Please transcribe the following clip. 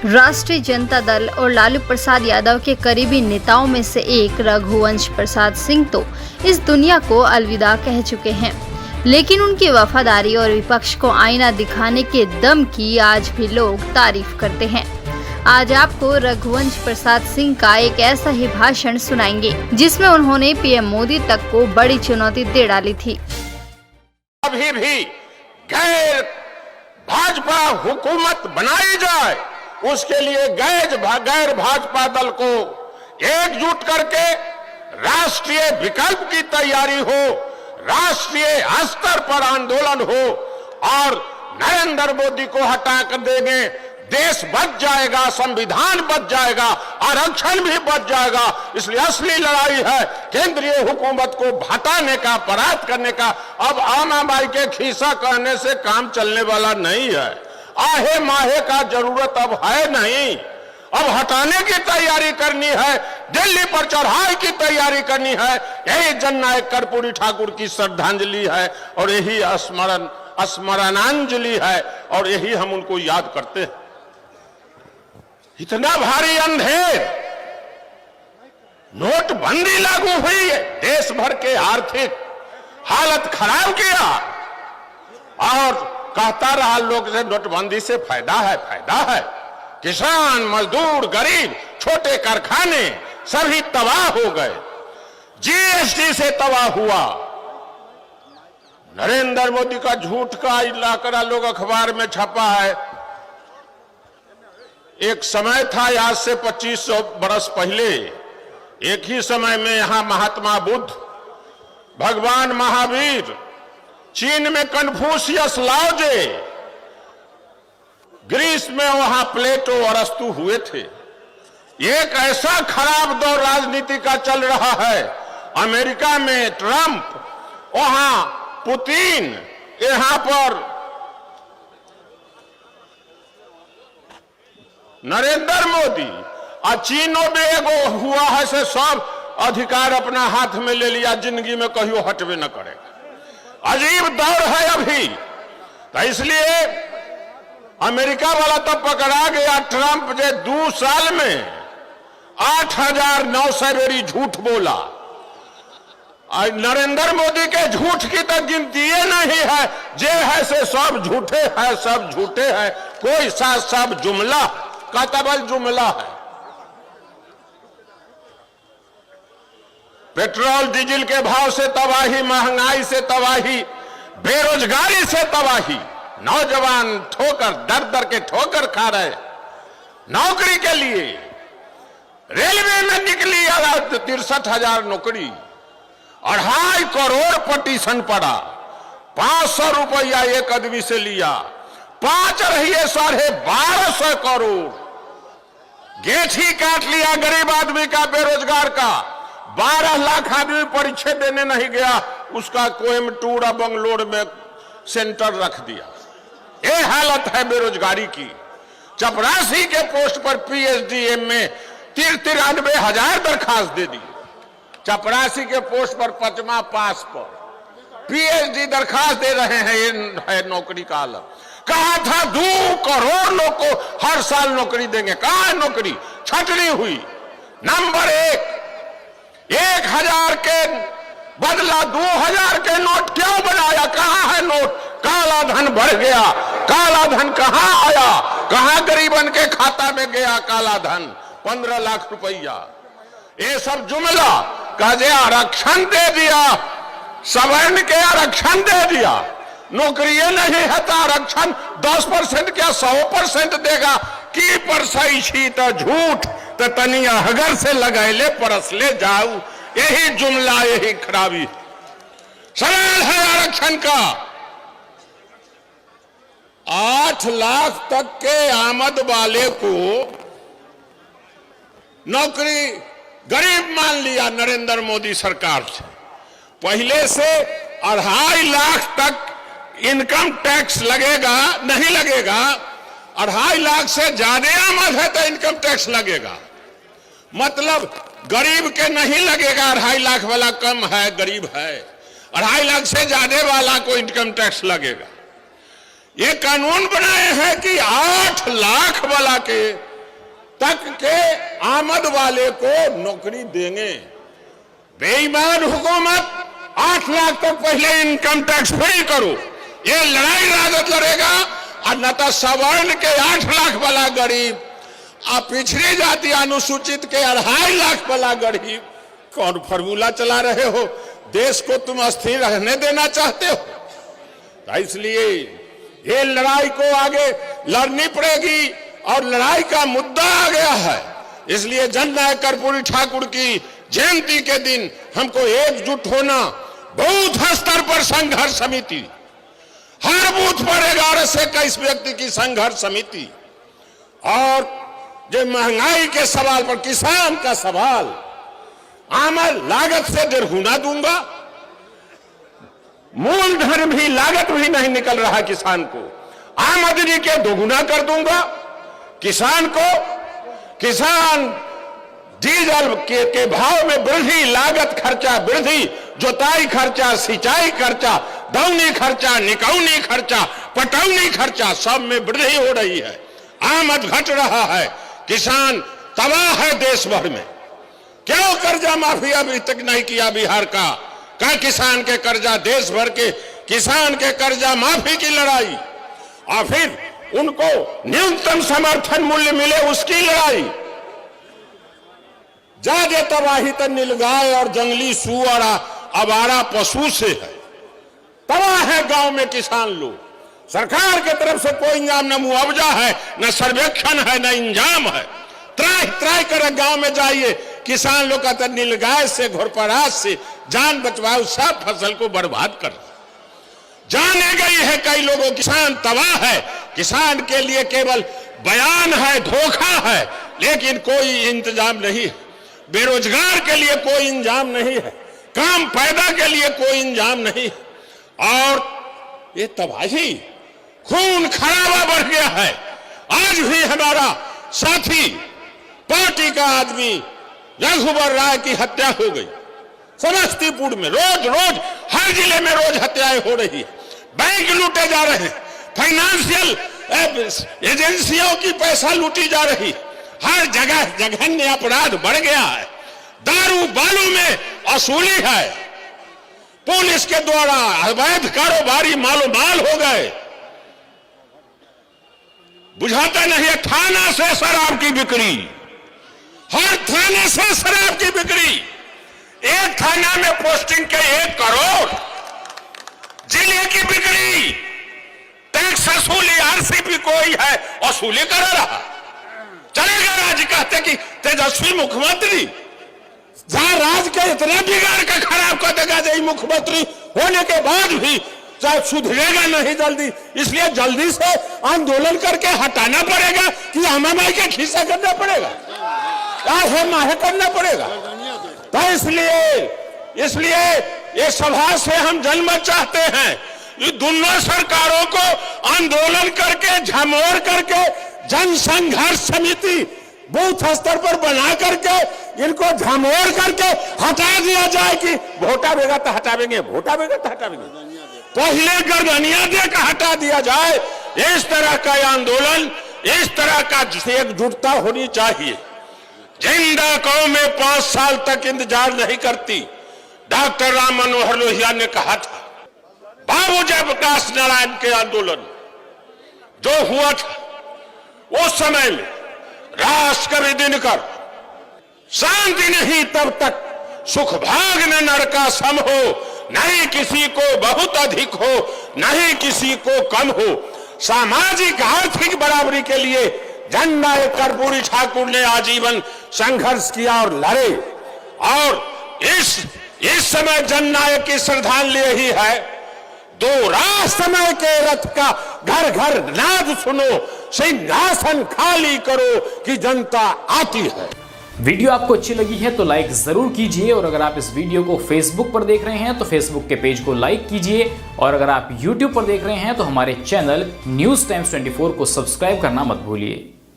राष्ट्रीय जनता दल और लालू प्रसाद यादव के करीबी नेताओं में से एक रघुवंश प्रसाद सिंह तो इस दुनिया को अलविदा कह चुके हैं, लेकिन उनकी वफादारी और विपक्ष को आईना दिखाने के दम की आज भी लोग तारीफ करते हैं। आज आपको रघुवंश प्रसाद सिंह का एक ऐसा ही भाषण सुनाएंगे जिसमें उन्होंने पीएम मोदी तक को बड़ी चुनौती दे डाली थी। अभी भी गैर भाजपा हुकूमत बनाई जाए, उसके लिए गैर भाजपा दल को एकजुट करके राष्ट्रीय विकल्प की तैयारी हो, राष्ट्रीय स्तर पर आंदोलन हो और नरेंद्र मोदी को हटा कर देंगे, देश बच जाएगा, संविधान बच जाएगा, आरक्षण भी बच जाएगा। इसलिए असली लड़ाई है केंद्रीय हुकूमत को हटाने का, परास्त करने का। अब आमाबाई के खीसा कहने से काम चलने वाला नहीं है, आहे माहे का जरूरत अब है नहीं। अब हटाने की तैयारी करनी है, दिल्ली पर चढ़ाई की तैयारी करनी है। यही जननायक कर्पूरी ठाकुर की श्रद्धांजलि है और यही स्मरणांजलि है और यही हम उनको याद करते हैं। इतना भारी अंधेर, नोटबंदी लागू हुई है, देश भर के आर्थिक हालत खराब किया और कहता रहा लोग से नोटबंदी से फायदा है। किसान, मजदूर, गरीब, छोटे कारखाने सभी तबाह हो गए, जीएसटी से तबाह हुआ। नरेंद्र मोदी का झूठ का इलाकरा लोग अखबार में छपा है। एक समय था, आज से 2500 बरस पहले, एक ही समय में यहां महात्मा बुद्ध, भगवान महावीर, चीन में कन्फ्यूशियस, लाओजे, ग्रीस में वहां प्लेटो, अरस्तु हुए थे। एक ऐसा खराब दौर राजनीति का चल रहा है, अमेरिका में ट्रंप, वहां पुतिन, यहां पर नरेंद्र मोदी और चीनों में एगो हुआ है से सब अधिकार अपना हाथ में ले लिया, जिंदगी में कहियो हटवे न करेगा। अजीब दौर है अभी, तो इसलिए अमेरिका वाला तो पकड़ा गया। ट्रंप जे 2 साल में 8,900 बेरी झूठ बोला। नरेंद्र मोदी के झूठ की तो गिनती नहीं है, जे है से सब झूठे हैं, सब झूठे हैं, कोई साथ सब जुमला का तबल जुमला है। पेट्रोल डीजल के भाव से तबाही, महंगाई से तबाही, बेरोजगारी से तबाही, नौजवान ठोकर दर दर के ठोकर खा रहे नौकरी के लिए। रेलवे में निकली 63,000 नौकरी, 2.5 करोड़ पटिशन पड़ा, 500 रुपया एक आदमी से लिया, 5 रहिए 12.5 करोड़। गेठी काट लिया गरीब आदमी का, बेरोजगार का। 12 लाख आदमी परीक्षा देने नहीं गया, उसका कोयम्बटूर और बंगलोर में सेंटर रख दिया। ये हालत है बेरोजगारी की। चपरासी के पोस्ट पर पीएचडी एमए 93,000 दरखास्त दे दी। चपरासी के पोस्ट पर 5वां पास पर पीएचडी दरखास्त दे रहे हैं। ये है नौकरी का हालत। कहा था 2 करोड़ लोग को हर साल नौकरी देंगे, कहां है नौकरी? छटनी हुई। नंबर 1,000 के बदला 2,000 के नोट क्यों बनाया? कहां है नोट? काला धन बढ़ गया। काला धन कहां आया? कहां गरीबन के खाता में गया काला धन? 15 लाख रुपया। ये सब जुमला कहे आरक्षण दे दिया, सवर्ण के आरक्षण दे दिया, नौकरी नहीं है तो आरक्षण 10% क्या 100% देगा की परसई छी तो झूठ तो तनिया हगर से लगैले परसले जाऊ। यही जुमला, यही खराबी। सवाल है आरक्षण का। 8 लाख तक के आमद वाले को नौकरी गरीब मान लिया नरेंद्र मोदी सरकार से। पहले से 2.5 लाख तक इनकम टैक्स लगेगा, नहीं लगेगा। 2.5 लाख से ज्यादा आमद है तो इनकम टैक्स लगेगा। मतलब गरीब के नहीं लगेगा, 2.5 लाख वाला कम है, गरीब है। 2.5 लाख से ज्यादा वाला को इनकम टैक्स लगेगा। ये कानून बनाए हैं कि 8 लाख वाला के तक के आमद वाले को नौकरी देंगे। बेईमान हुकूमत 8 लाख तक पहले इनकम टैक्स फ्री करो, ये लड़ाई राजद लड़ेगा। और न तो सवर्ण के 8 लाख वाला गरीब और पिछड़ी जाति अनुसूचित के 2.5 लाख वाला गरीब, कौन फॉर्मूला चला रहे हो? देश को तुम अस्थिर रहने देना चाहते हो? इसलिए ये लड़ाई को आगे लड़नी पड़ेगी और लड़ाई का मुद्दा आ गया है। इसलिए जननायक कर्पूरी ठाकुर की जयंती के दिन हमको एकजुट होना, बूथ स्तर पर संघर्ष समिति, हर बूथ पर 11 से 21 व्यक्ति की संघर्ष समिति, और जो महंगाई के सवाल पर किसान का सवाल, आमद लागत से 1.5 गुना दूंगा, मूलधन भी लागत भी नहीं निकल रहा किसान को, आमदनी के 2 गुना कर दूंगा किसान को। किसान डीजल के भाव में वृद्धि, लागत खर्चा वृद्धि, जोताई खर्चा, सिंचाई खर्चा, दौनी खर्चा, निकौनी खर्चा, पटौनी खर्चा, सब में वृद्धि हो रही है, आमद घट रहा है, किसान तबाह है देश भर में। क्यों कर्जा माफी अभी तक नहीं किया बिहार का? क्या किसान के कर्जा, देश भर के किसान के कर्जा माफी की लड़ाई, और फिर उनको न्यूनतम समर्थन मूल्य मिले उसकी लड़ाई। ज्यादा तबाही तो नीलगाय और जंगली सुअर आवारा पशु से है। तबाह है गांव में किसान लोग, सरकार की तरफ से कोई इंतजाम, न मुआवजा है, न सर्वेक्षण है, न इंतजाम है। त्राई कर गांव में जाइए, किसान लोग का नीलगाय से, घुरपराज से जान बचवाओ, सब फसल को बर्बाद कर जाने गई है कई लोगों। किसान तबाह है, किसान के लिए केवल बयान है, धोखा है, लेकिन कोई इंतजाम नहीं है। बेरोजगार के लिए कोई इंतजाम नहीं है, काम पैदा के लिए कोई इंतजाम नहीं है, और ये तबाही, खून खराबा बढ़ गया है। आज भी हमारा साथी पार्टी का आदमी रघुवर राय की हत्या हो गई समस्तीपुर में। रोज रोज हर जिले में रोज हत्याएं हो रही है, बैंक लूटे जा रहे हैं, फाइनेंशियल एजेंसियों की पैसा लूटी जा रही, हर जगह जघन्य अपराध बढ़ गया है, दारू बालू में वसूली है, पुलिस के द्वारा अवैध कारोबारी मालोमाल हो गए। बुझाता नहीं है, थाना से शराब की बिक्री, हर थाने से शराब की बिक्री, एक थाना में पोस्टिंग के 1 करोड़, जिले की बिक्री, टैक्स वसूली, आरसीपी कोई है वसूली कर रहा। चलेगा राज्य कहते कि तेजस्वी मुख्यमंत्री, जहां राज्य के इतना बिगाड़ के खराब कर देगा, यही मुख्यमंत्री होने के बाद भी चाहे सुधरेगा नहीं जल्दी, इसलिए जल्दी से आंदोलन करके हटाना पड़ेगा कि हमें के खीसा करना पड़ेगा, माहे करना पड़ेगा। तो इसलिए ये सभा से हम जनमत चाहते हैं, ये दोनों सरकारों को आंदोलन करके, झमोर करके, जन संघर्ष समिति बूथ स्तर पर बना करके इनको झमोर करके हटा दिया जाए कि वोटा बेगा तो हटावेंगे, वोटा बेगा तो हटावेंगे, पहले गर्दनिया देकर हटा दिया जाए। इस तरह का आंदोलन, इस तरह का एकजुटता होनी चाहिए। जिंदा कौमें 5 साल तक इंतजार नहीं करती। डॉक्टर राम मनोहर लोहिया ने कहा था, बाबू जयप्रकाश नारायण के आंदोलन जो हुआ था उस समय में राष्ट्र कवि दिनकर, शांति नहीं तब तक सुख भाग न नरका सम हो, नहीं किसी को बहुत अधिक हो, नहीं किसी को कम हो। सामाजिक आर्थिक बराबरी के लिए जननायक कर्पूरी ठाकुर ने आजीवन संघर्ष किया और लड़े, और इस समय जननायक की श्रद्धांजलि यही है, दो समय के रथ का घर घर नाद सुनो, सिंहासन खाली करो कि जनता आती है। वीडियो आपको अच्छी लगी है तो लाइक जरूर कीजिए, और अगर आप इस वीडियो को फेसबुक पर देख रहे हैं तो फेसबुक के पेज को लाइक कीजिए, और अगर आप यूट्यूब पर देख रहे हैं तो हमारे चैनल न्यूज़ टाइम्स 24 को सब्सक्राइब करना मत भूलिए।